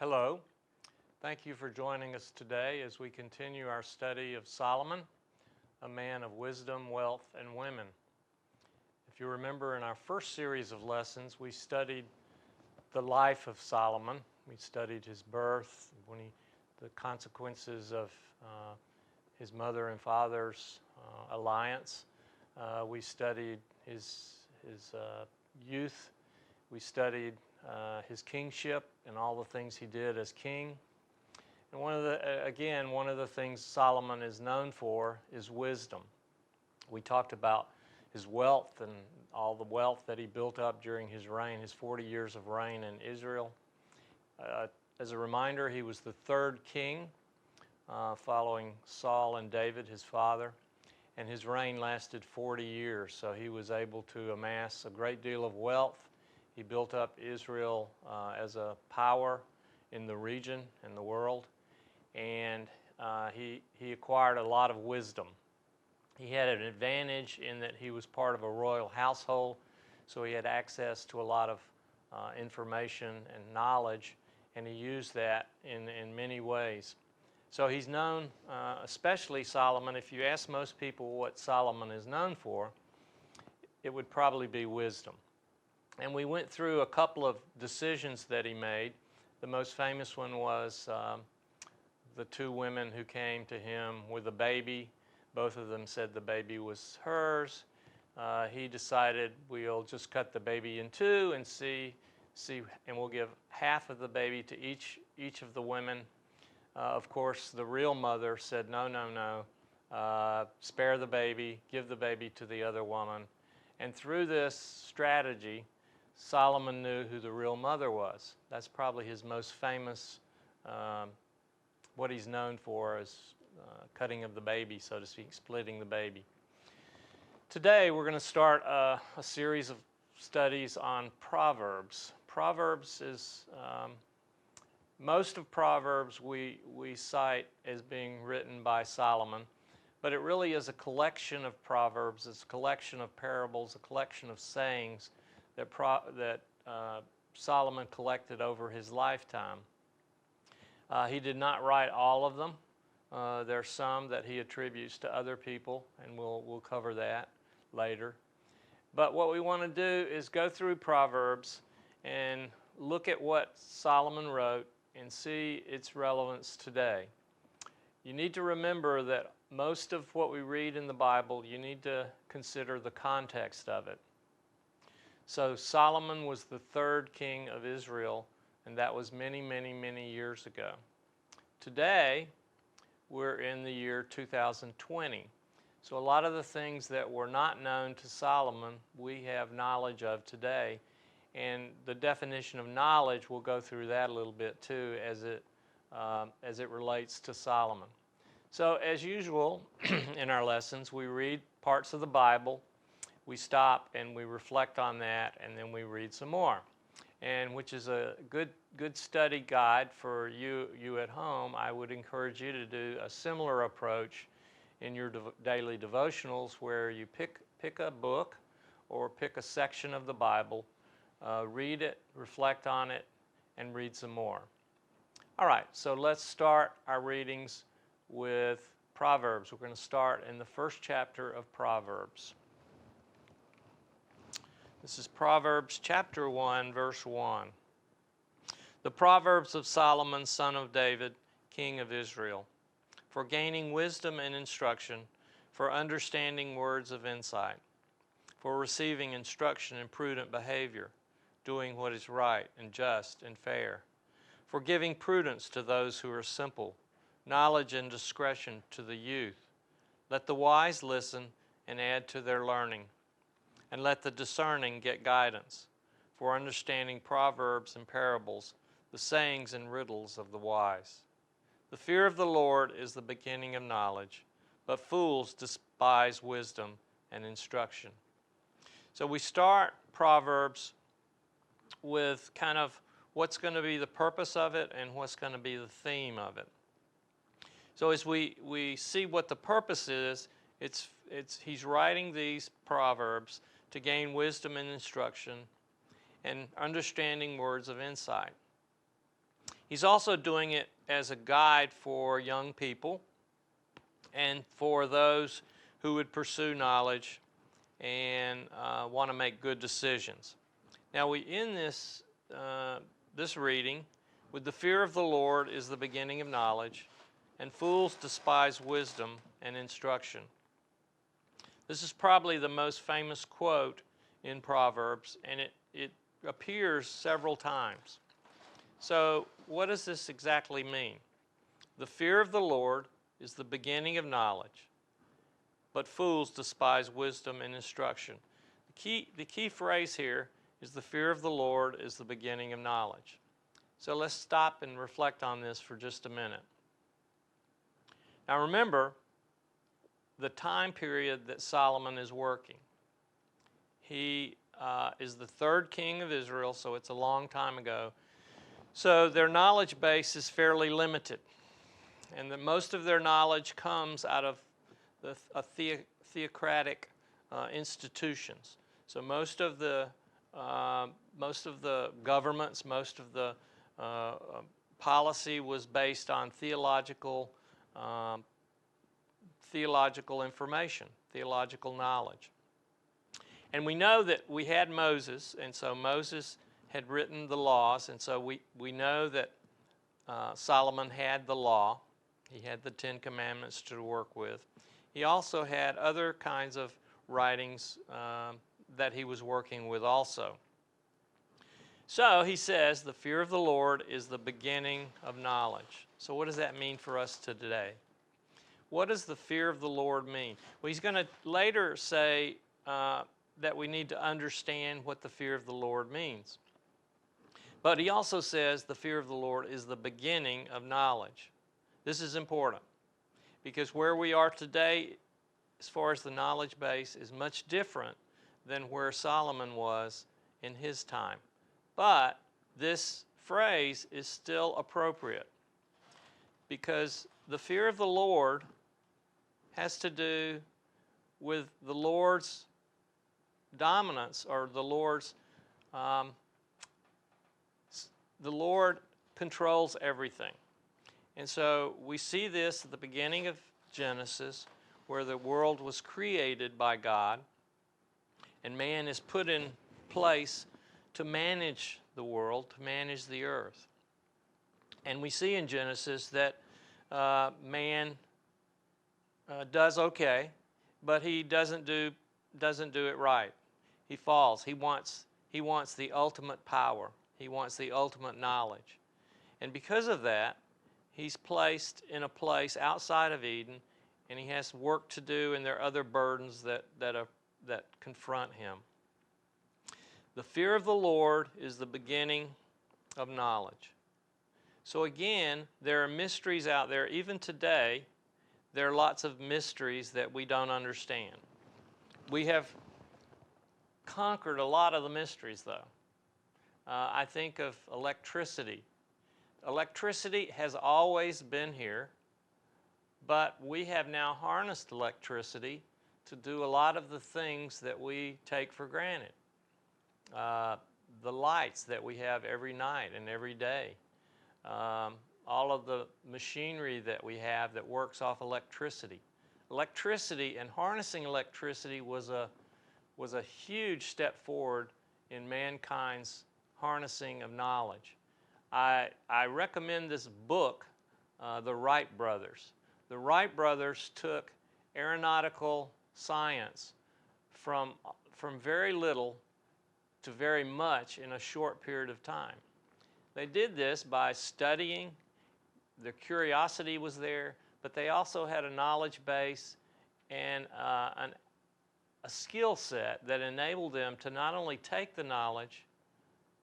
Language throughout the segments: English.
Hello. Thank you for joining us today as we continue our study of Solomon, a man of wisdom, wealth, and women. If you remember, in our first series of lessons, we studied the life of Solomon. We studied his birth, the consequences of his mother and father's alliance. We studied his youth. We studied his kingship and all the things he did as king. And one of the things Solomon is known for is wisdom. We talked about his wealth and all the wealth that he built up during his reign, his 40 years of reign in Israel. As a reminder, he was the third king following Saul and David, his father, and his reign lasted 40 years, so he was able to amass a great deal of wealth. He built up Israel as a power in the region and the world, and he acquired a lot of wisdom. He had an advantage in that he was part of a royal household, so he had access to a lot of information and knowledge, and he used that in many ways. So he's known, especially Solomon. If you ask most people what Solomon is known for, it would probably be wisdom. And we went through a couple of decisions that he made. The most famous one was the two women who came to him with a baby. Both of them said the baby was hers. He decided we'll just cut the baby in two and and we'll give half of the baby to each of the women. Of course, the real mother said, no, spare the baby, give the baby to the other woman. And through this strategy, Solomon knew who the real mother was. That's probably his most famous, what he's known for is cutting of the baby, so to speak, splitting the baby. Today we're going to start a series of studies on Proverbs. Proverbs is, most of Proverbs we cite as being written by Solomon, but it really is a collection of Proverbs. It's a collection of parables, a collection of sayings that Solomon collected over his lifetime. He did not write all of them. There are some that he attributes to other people, and we'll cover that later. But what we want to do is go through Proverbs and look at what Solomon wrote and see its relevance today. You need to remember that most of what we read in the Bible, you need to consider the context of it. So Solomon was the third king of Israel, and that was many, many, many years ago. Today, we're in the year 2020. So a lot of the things that were not known to Solomon, we have knowledge of today. And the definition of knowledge, we'll go through that a little bit too as it relates to Solomon. So as usual in our lessons, we read parts of the Bible, we stop and we reflect on that, and then we read some more. And which is a good study guide for you at home. I would encourage you to do a similar approach in your daily devotionals, where you pick a book or pick a section of the Bible, read it, reflect on it, and read some more. All right, so let's start our readings with Proverbs. We're going to start in the first chapter of Proverbs. This is Proverbs chapter 1, verse 1. The Proverbs of Solomon, son of David, king of Israel, for gaining wisdom and instruction, for understanding words of insight, for receiving instruction in prudent behavior, doing what is right and just and fair, for giving prudence to those who are simple, knowledge and discretion to the youth. Let the wise listen and add to their learning, and let the discerning get guidance, for understanding proverbs and parables, the sayings and riddles of the wise. The fear of the Lord is the beginning of knowledge, but fools despise wisdom and instruction. So we start Proverbs with kind of what's going to be the purpose of it and what's going to be the theme of it. So as we see what the purpose is, he's writing these Proverbs to gain wisdom and instruction and understanding words of insight. He's also doing it as a guide for young people and for those who would pursue knowledge and want to make good decisions. Now we end this, this reading with, "The fear of the Lord is the beginning of knowledge, and fools despise wisdom and instruction." This is probably the most famous quote in Proverbs, and it appears several times. So what does this exactly mean? The fear of the Lord is the beginning of knowledge, but fools despise wisdom and instruction. The key phrase here is the fear of the Lord is the beginning of knowledge. So let's stop and reflect on this for just a minute. Now remember the time period that Solomon is working. He is the third king of Israel, so it's a long time ago. So their knowledge base is fairly limited, and most of their knowledge comes out of theocratic institutions. So most of the governments, most of the policy was based on theological information, theological knowledge. And we know that we had Moses, and so Moses had written the laws, and so we know that Solomon had the law. He had the Ten Commandments to work with. He also had other kinds of writings that he was working with also. So he says, the fear of the Lord is the beginning of knowledge. So what does that mean for us today? What does the fear of the Lord mean? Well, he's going to later say that we need to understand what the fear of the Lord means. But he also says the fear of the Lord is the beginning of knowledge. This is important because where we are today as far as the knowledge base is much different than where Solomon was in his time. But this phrase is still appropriate because the fear of the Lord has to do with the Lord's dominance, or the Lord's the Lord controls everything. And so we see this at the beginning of Genesis, where the world was created by God and man is put in place to manage the world, to manage the earth. And we see in Genesis that man does okay, but he doesn't do it right. He falls. He wants the ultimate power. He wants the ultimate knowledge. And because of that, he's placed in a place outside of Eden, and he has work to do, and there are other burdens that confront him. The fear of the Lord is the beginning of knowledge. So again, there are mysteries out there. Even today, there are lots of mysteries that we don't understand. We have conquered a lot of the mysteries, though. I think of electricity. Electricity has always been here, but we have now harnessed electricity to do a lot of the things that we take for granted. The lights that we have every night and every day. All of the machinery that we have that works off electricity. Electricity and harnessing electricity was a huge step forward in mankind's harnessing of knowledge. I recommend this book, The Wright Brothers. The Wright Brothers took aeronautical science from very little to very much in a short period of time. They did this by studying. Their curiosity was there, but they also had a knowledge base and a skill set that enabled them to not only take the knowledge,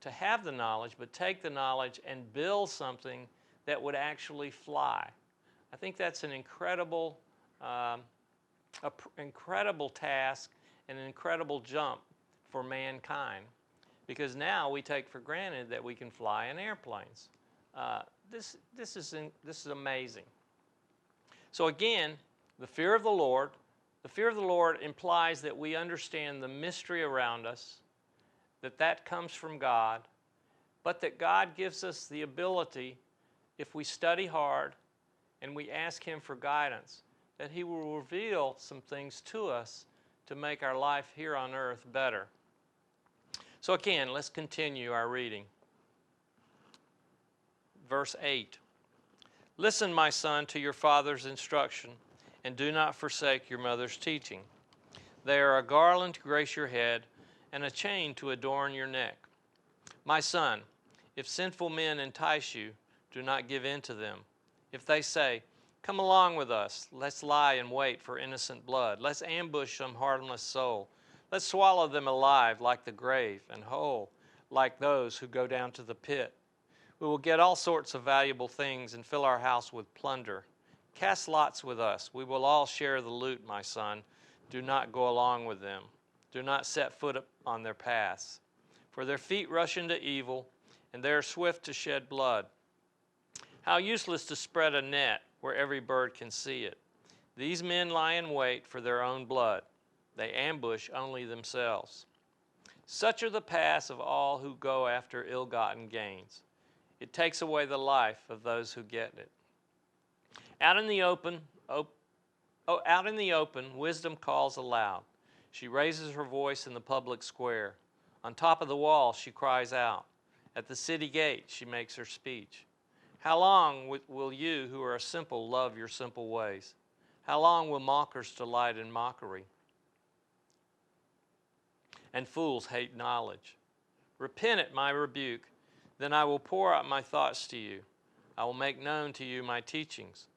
to have the knowledge, but take the knowledge and build something that would actually fly. I think that's an incredible task and an incredible jump for mankind, because now we take for granted that we can fly in airplanes. This is amazing. So again, the fear of the Lord. The fear of the Lord implies that we understand the mystery around us, that comes from God, but that God gives us the ability if we study hard and we ask Him for guidance, that He will reveal some things to us to make our life here on earth better. So again, let's continue our reading. Verse 8. Listen, my son, to your father's instruction, and do not forsake your mother's teaching. They are a garland to grace your head, and a chain to adorn your neck. My son, if sinful men entice you, do not give in to them. If they say, come along with us, let's lie in wait for innocent blood. Let's ambush some harmless soul. Let's swallow them alive like the grave, and whole like those who go down to the pit. We will get all sorts of valuable things and fill our house with plunder. Cast lots with us. We will all share the loot, my son. Do not go along with them. Do not set foot on their paths. For their feet rush into evil, and they are swift to shed blood. How useless to spread a net where every bird can see it. These men lie in wait for their own blood. They ambush only themselves. Such are the paths of all who go after ill-gotten gains. It takes away the life of those who get it. Out in the open, wisdom calls aloud. She raises her voice in the public square. On top of the wall, she cries out. At the city gate, she makes her speech. How long will you who are simple love your simple ways? How long will mockers delight in mockery? And fools hate knowledge. Repent at my rebuke, then I will pour out my thoughts to you. I will make known to you my teachings.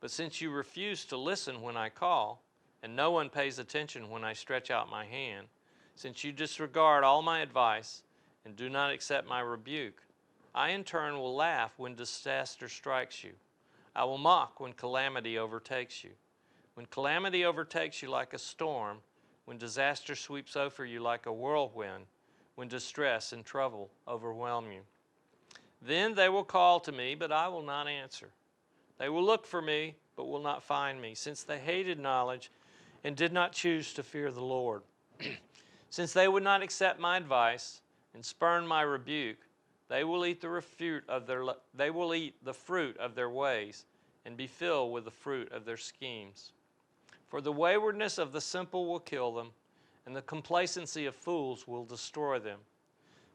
But since you refuse to listen when I call, and no one pays attention when I stretch out my hand, since you disregard all my advice and do not accept my rebuke, I in turn will laugh when disaster strikes you. I will mock when calamity overtakes you. When calamity overtakes you like a storm, when disaster sweeps over you like a whirlwind, when distress and trouble overwhelm you. Then they will call to me, but I will not answer. They will look for me, but will not find me, since they hated knowledge and did not choose to fear the Lord. Since they would not accept my advice and spurn my rebuke, they will eat the fruit of their ways and be filled with the fruit of their schemes. For the waywardness of the simple will kill them, and the complacency of fools will destroy them.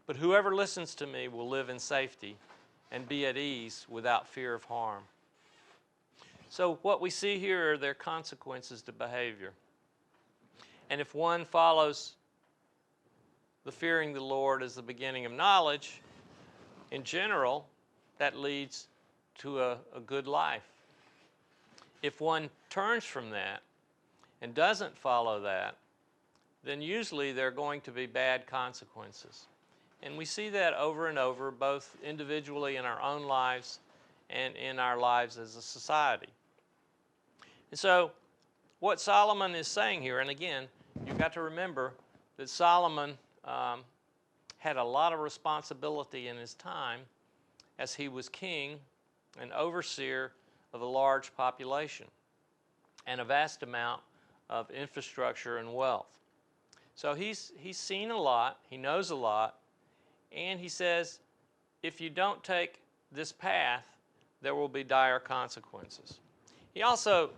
But whoever listens to me will live in safety and be at ease without fear of harm. So what we see here are their consequences to behavior. And if one follows the fearing the Lord as the beginning of knowledge, in general, that leads to a good life. If one turns from that and doesn't follow that, then usually there are going to be bad consequences. And we see that over and over, both individually in our own lives and in our lives as a society. And so what Solomon is saying here, and again, you've got to remember that Solomon had a lot of responsibility in his time as he was king and overseer of a large population and a vast amount of infrastructure and wealth. So he's seen a lot, he knows a lot, and he says, if you don't take this path, there will be dire consequences. He also,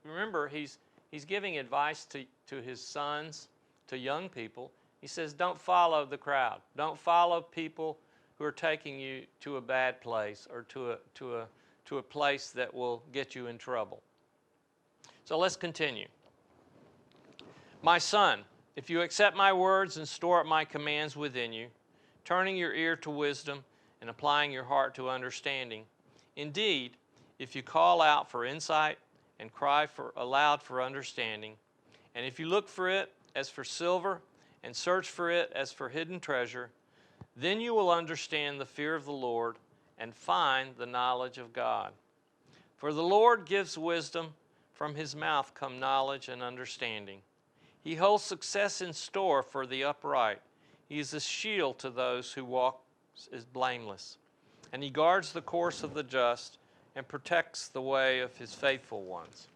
remember, he's giving advice to his sons, to young people. He says, don't follow the crowd. Don't follow people who are taking you to a bad place or to a place that will get you in trouble. So let's continue. My son, if you accept my words and store up my commands within you, turning your ear to wisdom and applying your heart to understanding, indeed, if you call out for insight and cry aloud for understanding, and if you look for it as for silver and search for it as for hidden treasure, then you will understand the fear of the Lord and find the knowledge of God. For the Lord gives wisdom, from his mouth come knowledge and understanding. He holds success in store for the upright. He is a shield to those who walk as blameless. And he guards the course of the just and protects the way of his faithful ones.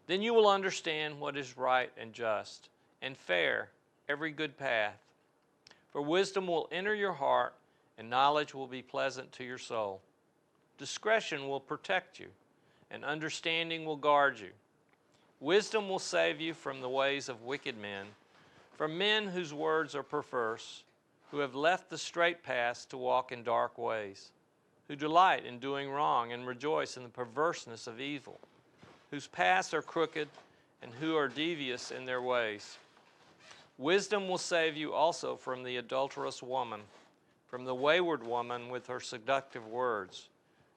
Then you will understand what is right and just and fair, every good path. For wisdom will enter your heart, and knowledge will be pleasant to your soul. Discretion will protect you, and understanding will guard you. Wisdom will save you from the ways of wicked men, from men whose words are perverse, who have left the straight paths to walk in dark ways, who delight in doing wrong and rejoice in the perverseness of evil, whose paths are crooked and who are devious in their ways. Wisdom will save you also from the adulterous woman, from the wayward woman with her seductive words,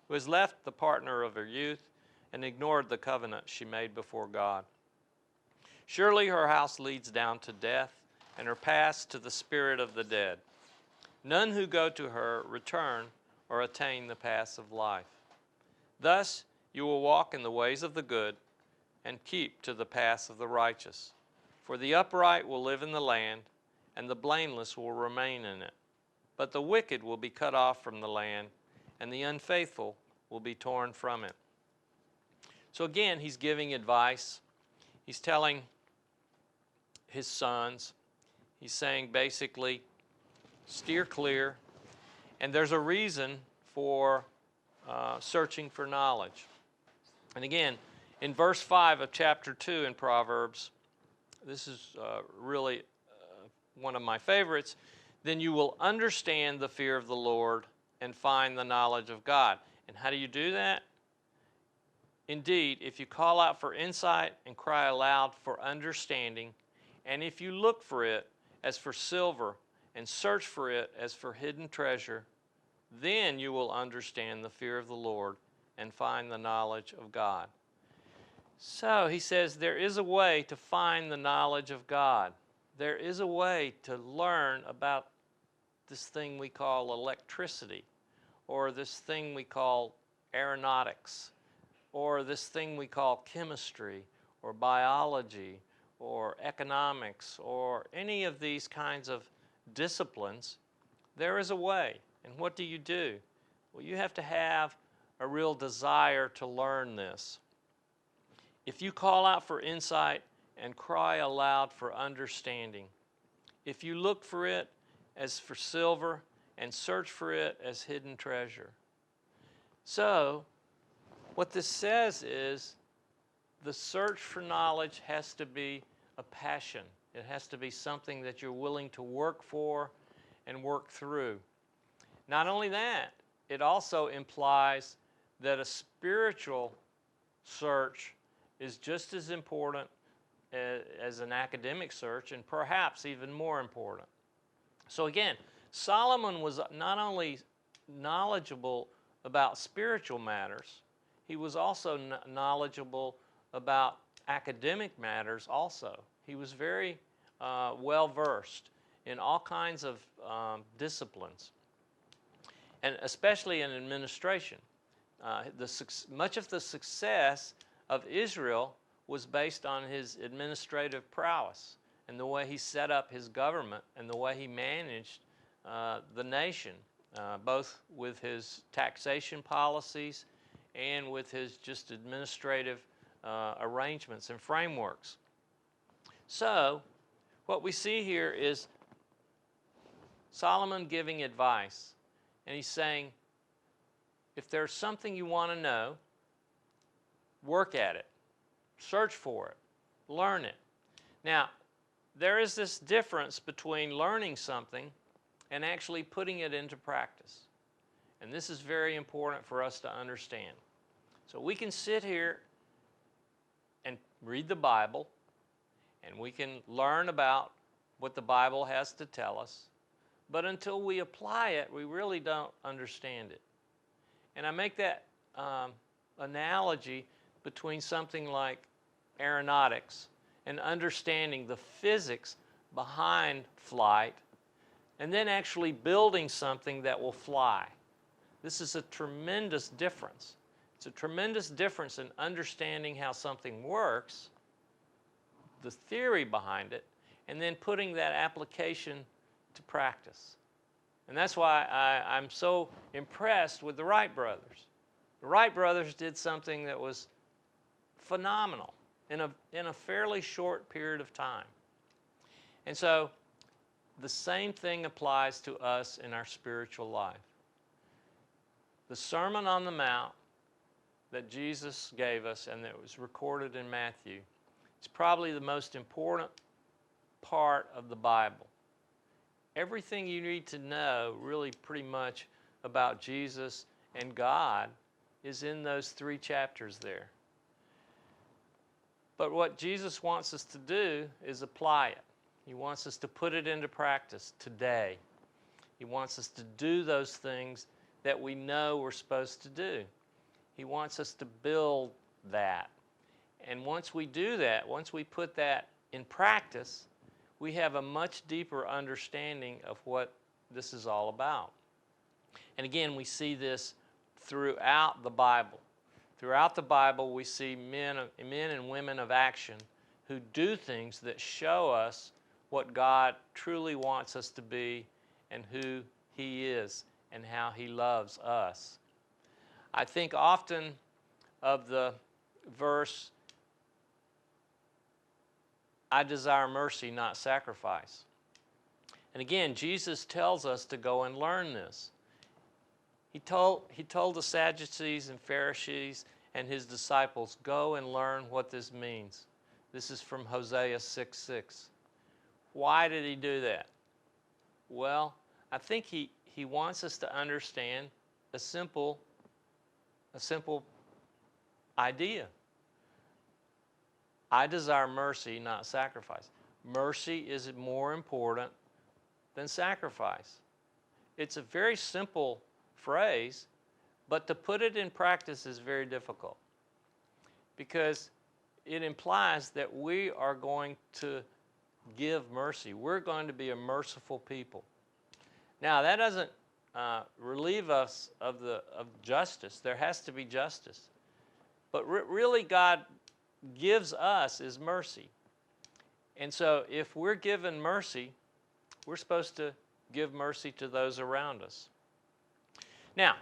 who has left the partner of her youth and ignored the covenant she made before God. Surely her house leads down to death, and her paths to the spirit of the dead. None who go to her return or attain the paths of life. Thus you will walk in the ways of the good and keep to the paths of the righteous. For the upright will live in the land, and the blameless will remain in it. But the wicked will be cut off from the land, and the unfaithful will be torn from it. So again, he's giving advice. He's telling his sons, he's saying basically, steer clear. And there's a reason for searching for knowledge. And again, in verse 5 of chapter 2 in Proverbs, this is really one of my favorites. Then you will understand the fear of the Lord and find the knowledge of God. And how do you do that? Indeed, if you call out for insight and cry aloud for understanding, and if you look for it as for silver and search for it as for hidden treasure, then you will understand the fear of the Lord and find the knowledge of God. So he says there is a way to find the knowledge of God. There is a way to learn about this thing we call electricity, or this thing we call aeronautics, or this thing we call chemistry, or biology, or economics, or any of these kinds of disciplines. There is a way. And what do? Well, you have to have a real desire to learn this. If you call out for insight and cry aloud for understanding, if you look for it as for silver and search for it as hidden treasure. So, what this says is the search for knowledge has to be a passion. It has to be something that you're willing to work for and work through. Not only that, it also implies that a spiritual search is just as important as an academic search, and perhaps even more important. So again, Solomon was not only knowledgeable about spiritual matters, he was also knowledgeable about academic matters also. He was very well versed in all kinds of disciplines, and especially in administration. Much of the success of Israel was based on his administrative prowess and the way he set up his government and the way he managed the nation, both with his taxation policies and with his just administrative arrangements and frameworks. So, what we see here is Solomon giving advice, and he's saying, if there's something you want to know, work at it, search for it, learn it. Now, there is this difference between learning something and actually putting it into practice. And this is very important for us to understand. So we can sit here and read the Bible, and we can learn about what the Bible has to tell us, but until we apply it, we really don't understand it. And I make that analogy between something like aeronautics and understanding the physics behind flight, and then actually building something that will fly. This is a tremendous difference. It's a tremendous difference in understanding how something works, the theory behind it, and then putting that application to practice. And that's why I'm so impressed with the Wright brothers. The Wright brothers did something that was phenomenal in a fairly short period of time. And so the same thing applies to us in our spiritual life. The Sermon on the Mount that Jesus gave us and that was recorded in Matthew is probably the most important part of the Bible. Everything you need to know really pretty much about Jesus and God is in those 3 chapters there. But what Jesus wants us to do is apply it. He wants us to put it into practice today. He wants us to do those things that we know we're supposed to do. He wants us to build that. And once we do that, once we put that in practice, we have a much deeper understanding of what this is all about. And again, we see this throughout the Bible. Throughout the Bible, we see men and women of action who do things that show us what God truly wants us to be and who He is and how He loves us. I think often of the verse, I desire mercy, not sacrifice. And again, Jesus tells us to go and learn this. He told the Sadducees and Pharisees and His disciples, go and learn what this means. This is from Hosea 6:6. Why did He do that? Well, I think He wants us to understand a simple idea. I desire mercy, not sacrifice. Mercy is more important than sacrifice. It's a very simple phrase, but to put it in practice is very difficult because it implies that we are going to give mercy. We're going to be a merciful people. Now, that doesn't relieve us of justice. There has to be justice. But really, God gives us is mercy. And so if we're given mercy, we're supposed to give mercy to those around us. Now,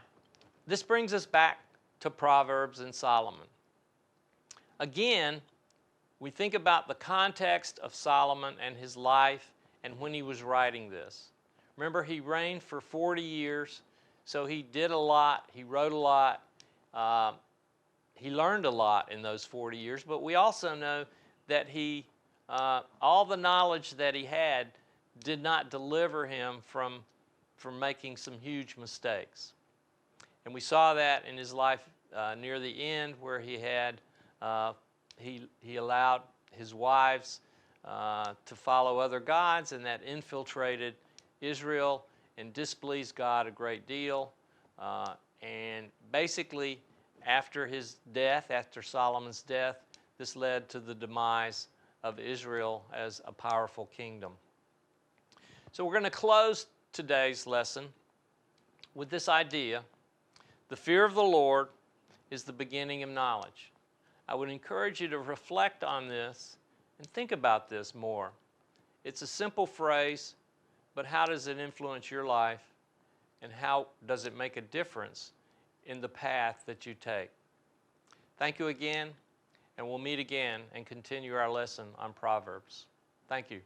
this brings us back to Proverbs and Solomon. Again, we think about the context of Solomon and his life and when he was writing this. Remember, he reigned for 40 years, so he did a lot, he wrote a lot, he learned a lot in those 40 years, but we also know that all the knowledge that he had did not deliver him from making some huge mistakes. And we saw that in his life near the end where he allowed his wives to follow other gods, and that infiltrated Israel and displeased God a great deal. And basically, after his death, after Solomon's death, this led to the demise of Israel as a powerful kingdom. So we're going to close today's lesson with this idea: the fear of the Lord is the beginning of knowledge. I would encourage you to reflect on this and think about this more. It's a simple phrase, but how does it influence your life, and how does it make a difference in the path that you take? Thank you again, and we'll meet again and continue our lesson on Proverbs. Thank you.